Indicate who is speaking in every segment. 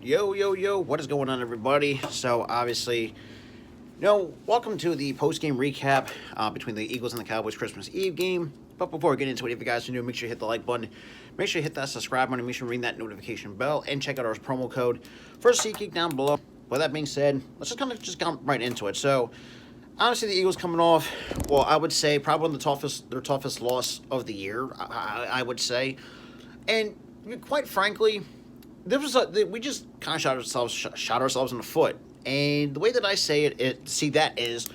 Speaker 1: Yo, what is going on, everybody? So, obviously, welcome to the post-game recap between the Eagles and the Cowboys Christmas Eve game. But before we get into it, if you guys are new, make sure you hit the like button, make sure you hit that subscribe button, make sure you ring that notification bell, and check out our promo code for SeatGeek down below. With that being said, let's just get right into it. So, honestly, the Eagles coming off, well, I would say probably one of their toughest loss of the year, I would say. And quite frankly, we just kind of shot ourselves in the foot. And the way that I see that is,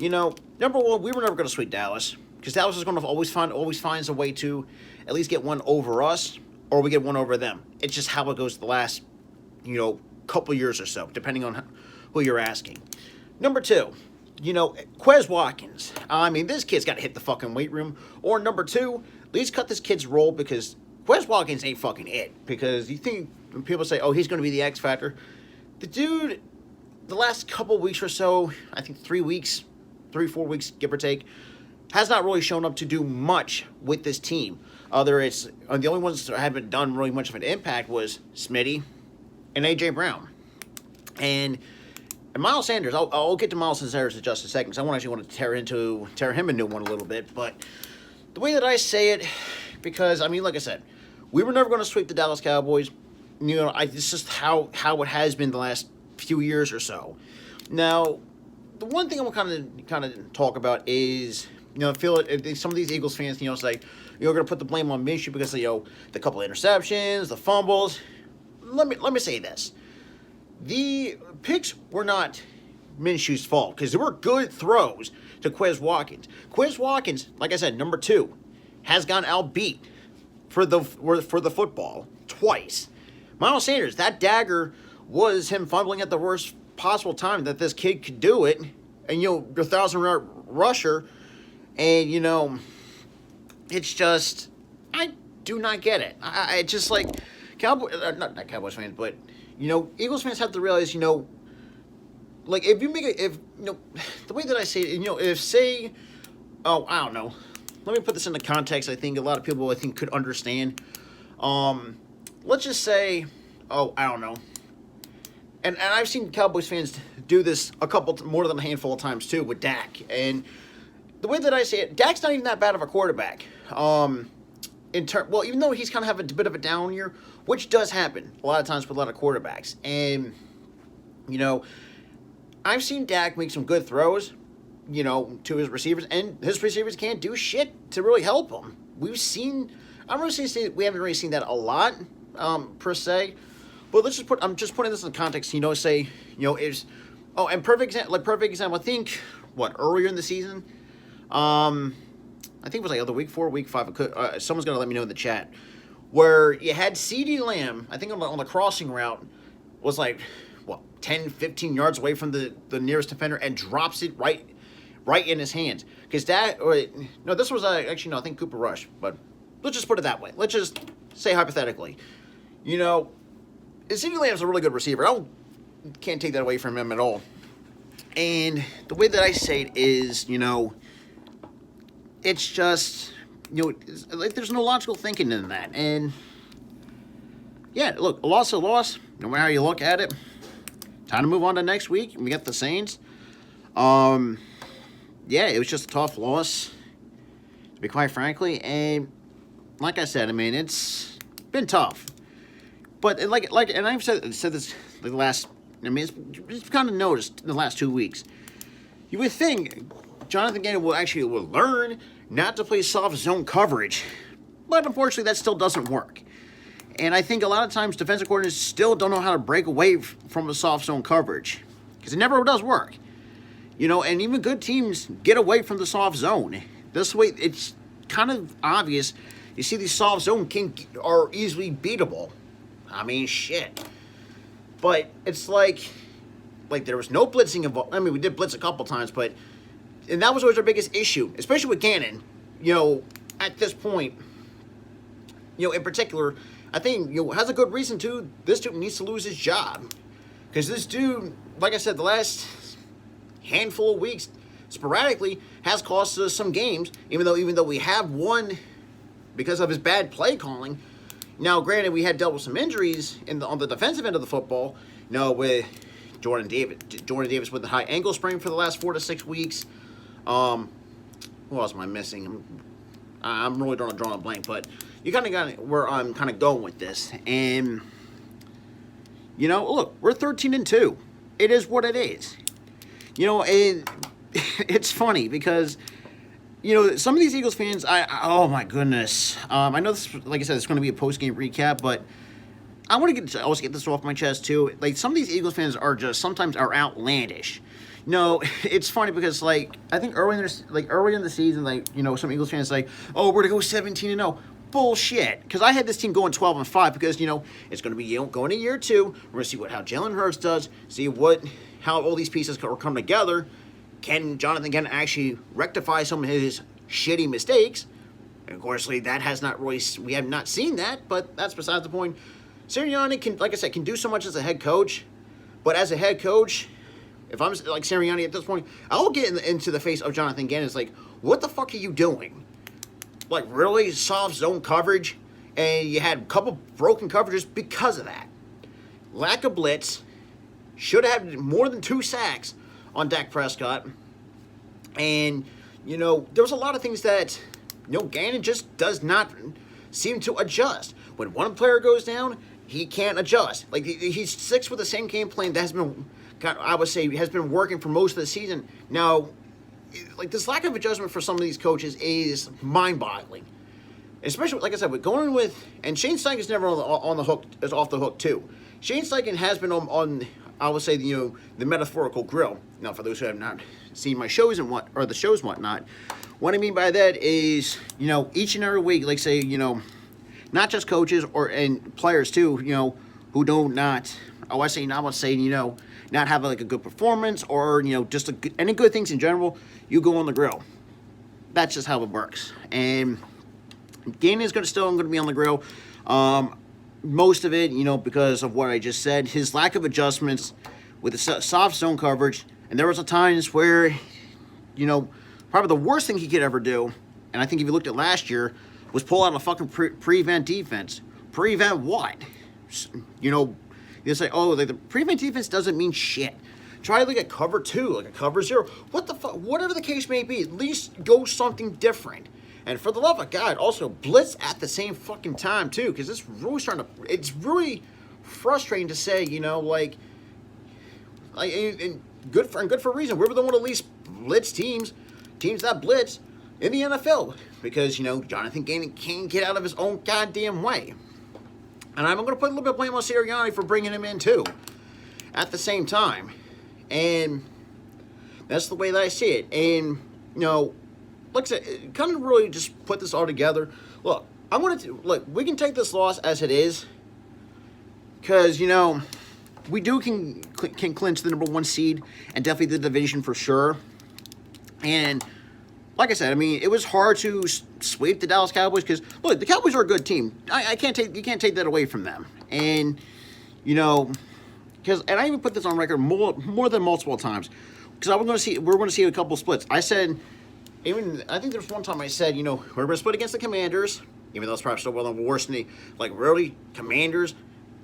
Speaker 1: number one, we were never going to sweep Dallas because Dallas is going to always finds a way to at least get one over us, or we get one over them. It's just how it goes the last, couple years or so, depending on who you're asking. Number two, Quez Watkins. I mean, this kid's got to hit the fucking weight room. Or number two, at least cut this kid's role because Quez Watkins ain't fucking it. Because you think when people say, oh, he's going to be the X factor, the dude, the last couple weeks or so, I think 3 weeks, 4 weeks, give or take, has not really shown up to do much with this team. The only ones that haven't done really much of an impact was Smitty and A.J. Brown. And Miles Sanders, I'll get to Miles Sanders in just a second, because I actually want to tear him a new one a little bit. But the way that I say it, because, I mean, like I said, we were never going to sweep the Dallas Cowboys. It's just how it has been the last few years or so. Now, the one thing I want to kind of talk about is, I feel like some of these Eagles fans, say, you're going to put the blame on Minshew because of, the couple of interceptions, the fumbles. Let me say this. The picks were not Minshew's fault because there were good throws to Quez Watkins. Quez Watkins, like I said, number two, has gone outbeat for the football twice. Miles Sanders, that dagger was him fumbling at the worst possible time that this kid could do it. And, your 1,000-yard rusher. And, it's just, I do not get it. I just like, not Cowboys fans, but, Eagles fans have to realize, like, if you make it, the way that I say it, if say, I don't know. Let me put this into context. I think a lot of people, could understand. Let's just say, I don't know. And I've seen Cowboys fans do this more than a handful of times, too, with Dak. And the way that I say it, Dak's not even that bad of a quarterback. Even though he's kind of having a bit of a down year, which does happen a lot of times with a lot of quarterbacks. And, I've seen Dak make some good throws, to his receivers, and his receivers can't do shit to really help him. We haven't really seen that a lot, per se. But I'm just putting this in context, and perfect example, I think, earlier in the season, I think it was like either week 4 or week 5, someone's going to let me know in the chat, where you had CeeDee Lamb, I think on the crossing route, was 10, 15 yards away from the nearest defender and drops it right in his hands. Because this was I think Cooper Rush, but let's just put it that way. Let's just say hypothetically, CeeDee Lamb's a really good receiver. Can't take that away from him at all. And the way that I say it is, it's just, there's no logical thinking in that. And, yeah, look, a loss is a loss, no matter how you look at it. Time to move on to next week. We got the Saints. Yeah, it was just a tough loss, to be quite frankly. And, like I said, I mean, it's been tough. But, and I've said this the last, it's kind of noticed in the last 2 weeks. You would think Jonathan Gannon will learn not to play soft zone coverage. But unfortunately, that still doesn't work. And I think a lot of times defensive coordinators still don't know how to break away from a soft zone coverage. Because it never does work. And even good teams get away from the soft zone. This way, it's kind of obvious. You see these soft zone are easily beatable. I mean, shit. But it's like there was no blitzing involved. I mean, we did blitz a couple times, and that was always our biggest issue, especially with Gannon. At this point, in particular, I think, has a good reason to. This dude needs to lose his job. Because this dude, like I said, the last handful of weeks, sporadically, has cost us some games, even though we have won because of his bad play calling. Now, granted, we had dealt with some injuries on the defensive end of the football, with Jordan Davis with the high ankle sprain for the last 4 to 6 weeks. Who else am I missing? I'm really drawing a blank, but you kind of got where I'm kind of going with this. And, look, we're 13-2. It is what it is. It's funny because, some of these Eagles fans, oh my goodness. I know this, like I said, it's going to be a post-game recap, but I want to also get this off my chest too. Like, some of these Eagles fans sometimes are outlandish. It's funny because, I think early in the season, some Eagles fans oh, we're going to go 17-0. Bullshit. Because I had this team going 12-5 because, it's going to be, going to year 2. We're going to see how Jalen Hurts does, see how all these pieces are come together. Can Jonathan Gannon actually rectify some of his shitty mistakes? And of course, that has not really, we have not seen that, but that's besides the point. Sirianni can, like I said, can do so much as a head coach, but as a head coach, if I'm like Sirianni at this point, I'll get into the face of Jonathan Gannon. It's what the fuck are you doing? Really soft zone coverage, and you had a couple broken coverages because of that. Lack of blitz, should have had more than 2 sacks on Dak Prescott. And, there was a lot of things that, Gannon just does not seem to adjust. When one player goes down, he can't adjust. He sticks with the same game plan that has been, I would say, has been working for most of the season. Now, this lack of adjustment for some of these coaches is mind-boggling. Especially, like I said, going with, and Shane Steichen's never on the hook, is off the hook too. Shane Steichen has been on I would say, the metaphorical grill. Now, for those who have not seen my shows and the shows and whatnot, what I mean by that is, each and every week, not just coaches and players too, who do not, not have a good performance or, just any good things in general, you go on the grill. That's just how it works. And Gannon is still going to be on the grill. Most of it, because of what I just said, his lack of adjustments with the soft zone coverage, and there was a times where, probably the worst thing he could ever do, and I think if you looked at last year, was pull out a fucking prevent defense. Prevent what? You say, oh, the prevent defense doesn't mean shit. Try a cover 2, a cover 0. What the fuck? Whatever the case may be, at least go something different. And for the love of God, also blitz at the same fucking time too, because it's really frustrating to say, and good for a reason. We were the one of the least blitz teams that blitz in the NFL, because Jonathan Gannon can't get out of his own goddamn way. And I'm going to put a little bit of blame on Sirianni for bringing him in too, at the same time, and that's the way that I see it. And like I said, kind of really just put this all together. Look, we can take this loss as it is, because, we can clinch the number 1 seed and definitely the division for sure. And like I said, it was hard to sweep the Dallas Cowboys because, look, the Cowboys are a good team. You can't take that away from them. And, and I even put this on record more than multiple times, because we're going to see a couple splits. I said, I think there's one time I said, we're going to split against the Commanders, even though it's probably still one of the worst in the, really, Commanders,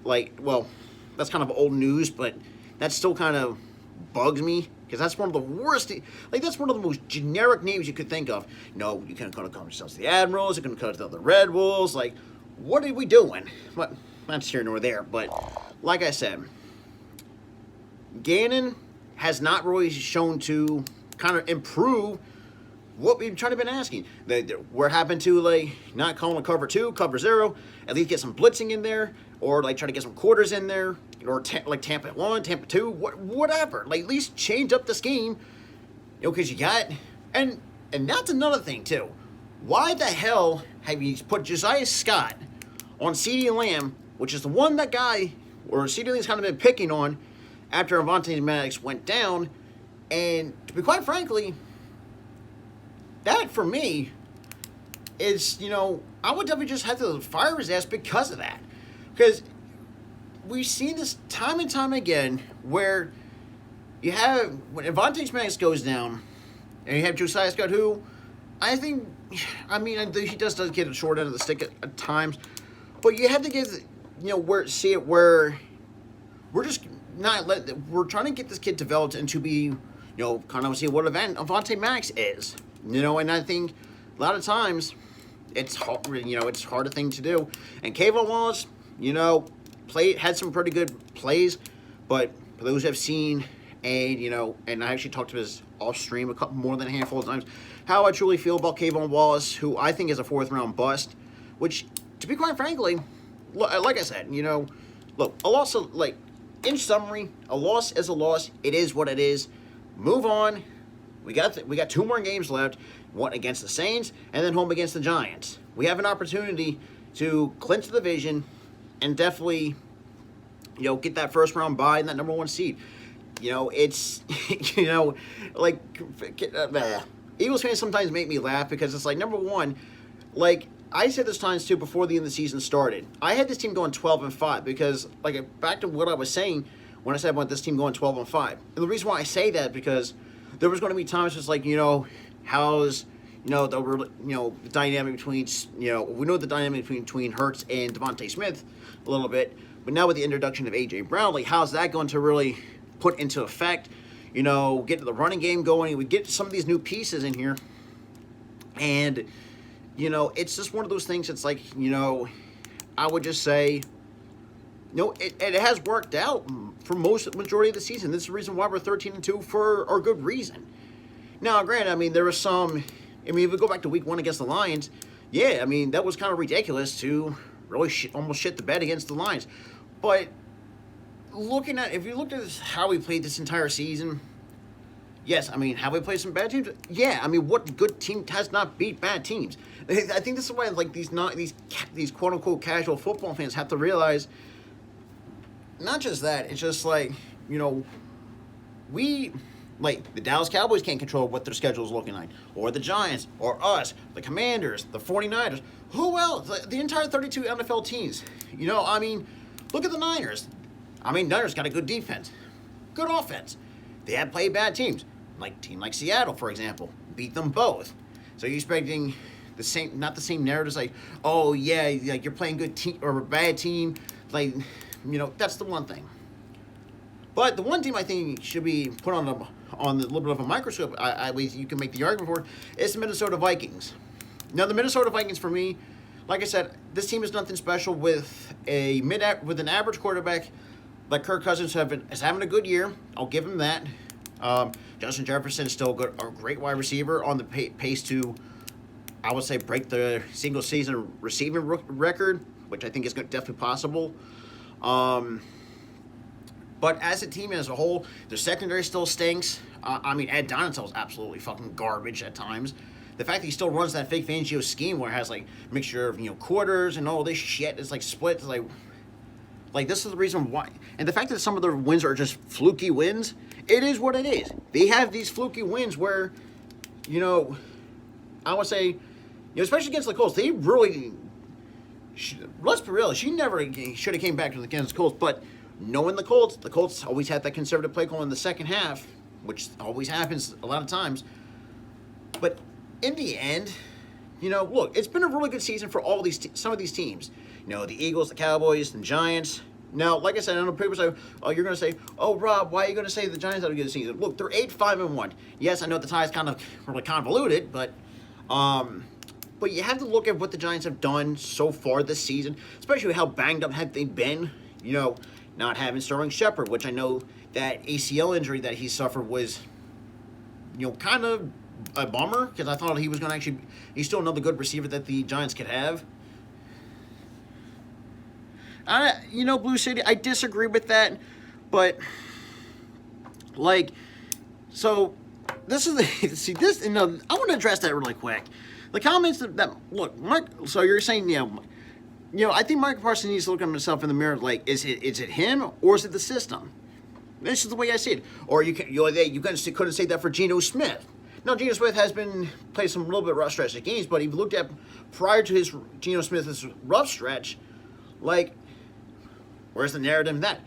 Speaker 1: that's kind of old news, but that still kind of bugs me, because that's one of the worst, that's one of the most generic names you could think of. You can call yourselves the Admirals, you can call yourselves the Red Wolves, what are we doing? But that's here nor there, but like I said, Gannon has not really shown to kind of improve what we've trying to been asking. We're happened to not calling a cover 2, cover 0, at least get some blitzing in there, or try to get some quarters in there, or Tampa 1, Tampa 2, whatever. At least change up the scheme, because you got, and that's another thing too. Why the hell have you put Josiah Scott on CeeDee Lamb, which is the one that guy, or CeeDee Lamb's kind of been picking on after Avonte Maddox went down, and to be quite frankly, that, for me, is, I would definitely just have to fire his ass because of that. Because we've seen this time and time again where you have, when Avonte Maddox goes down, and you have Josiah Scott, who I think, he does get a short end of the stick at times, But you have to give, where see it where we're just not we're trying to get this kid developed into be, kind of see what Avante Maddox is, and I think a lot of times it's hard, it's a harder thing to do. And Kayvon Wallace, had some pretty good plays, but for those who have seen, and I actually talked to his off stream more than a handful of times, how I truly feel about Kayvon Wallace, who I think is a 4th round bust, which, to be quite frankly, like I said, look, a loss, in summary, a loss is a loss. It is what it is. Move on. We got 2 more games left. One against the Saints, and then home against the Giants. We have an opportunity to clinch the division and definitely, get that first round bye and that number 1 seed. It's, Eagles fans sometimes make me laugh because it's number one, I said this times too before the end of the season started. I had this team going 12-5 because, back to what I was saying when I said I want this team going 12-5. And the reason why I say that because there was going to be times just how's the dynamic between we know the dynamic between Hurts and Devontae Smith a little bit, but now with the introduction of AJ Brown, how's that going to really put into effect? Get the running game going. We get some of these new pieces in here, and it's just one of those things. It's I would just say, it has worked out for majority of the season. This is the reason why we're 13-2 for a good reason. Now, granted, there was some. If we go back to week 1 against the Lions, yeah, that was kind of ridiculous to really almost shit the bed against the Lions. But if you looked at how we played this entire season, yes, have we played some bad teams? Yeah, what good team has not beat bad teams? I think this is why these quote unquote casual football fans have to realize. Not just that, it's just we. The Dallas Cowboys can't control what their schedule is looking like. Or the Giants, or us, the Commanders, the 49ers. Who else? The entire 32 NFL teams. Look at the Niners. Niners got a good defense. Good offense. They have played bad teams. Team like Seattle, for example. Beat them both. So you're expecting not the same narratives oh, yeah, you're playing good team or a bad team. That's the one thing. But the one team I think should be put on a little bit of a microscope, you can make the argument for, is the Minnesota Vikings. Now, the Minnesota Vikings, for me, like I said, this team is nothing special with an average quarterback like Kirk Cousins is having a good year. I'll give him that. Justin Jefferson is still a great wide receiver on the pace to, I would say, break the single season receiving record, which I think is definitely possible. But as a team as a whole, their secondary still stinks. Ed Donatell is absolutely fucking garbage at times. The fact that he still runs that fake Fangio scheme where it has mixture of quarters and all this shit is split. It's this is the reason why. And the fact that some of their wins are just fluky wins, it is what it is. They have these fluky wins where, I would say, especially against the Colts, they really. Let's be real. She never should have came back to the Kansas Colts, but. Knowing the Colts always had that conservative play call in the second half, which always happens a lot of times. But in the end, look, it's been a really good season for all some of these teams. The Eagles, the Cowboys, the Giants. Now, like I said, I know people say, oh, you're going to say, oh, Rob, why are you going to say the Giants had a good season? Look, they're 8-5-1. Yes, I know the tie is kind of really convoluted, but you have to look at what the Giants have done so far this season, especially how banged up have they been, not having Sterling Shepard, which I know that ACL injury that he suffered was, kind of a bummer because I thought he was going to he's still another good receiver that the Giants could have. Blue City, I disagree with that, but, so, this is I want to address that really quick. The comments that look, Mike, so you're saying, I think Michael Parsons needs to look at himself in the mirror. Is it him or is it the system? This is the way I see it. Or you couldn't say that for Geno Smith. Now, Geno Smith has played some little bit rough stretch of games, but if you looked at prior to his Geno Smith's rough stretch, where's the narrative in that?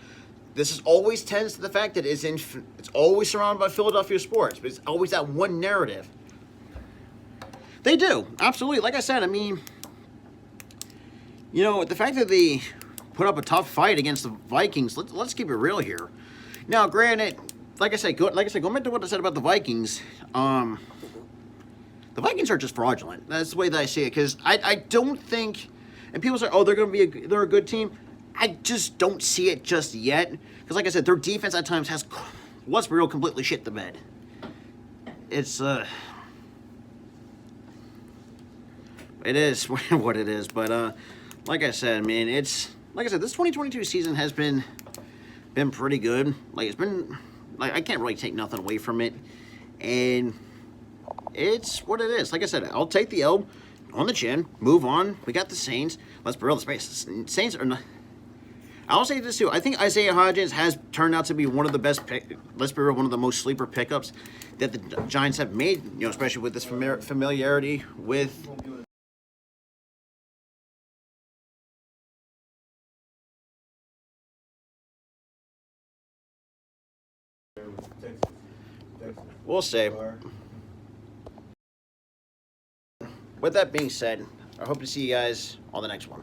Speaker 1: This is always tends to the fact that it's always surrounded by Philadelphia sports, but it's always that one narrative. They do, absolutely. Like I said, You know, the fact that they put up a tough fight against the Vikings, let's keep it real here. Now, granted, like I said, going back to what I said about the Vikings, the Vikings are just fraudulent. That's the way that I see it, because I don't think, and people say, oh, they're a good team. I just don't see it just yet, because like I said, their defense at times has, let's be real, completely shit the bed. It's it is what it is, but like I said, man, this 2022 season has been pretty good. Like, it's been, like, I can't really take nothing away from it, and it's what it is. Like I said, I'll take the L on the chin, move on. We got the Saints. Let's be real, the Saints are not. I'll say this too. I think Isaiah Hodgins has turned out to be one of the best let's be real, one of the most sleeper pickups that the Giants have made. You know, especially with this familiarity with. We'll see. With that being said, I hope to see you guys on the next one.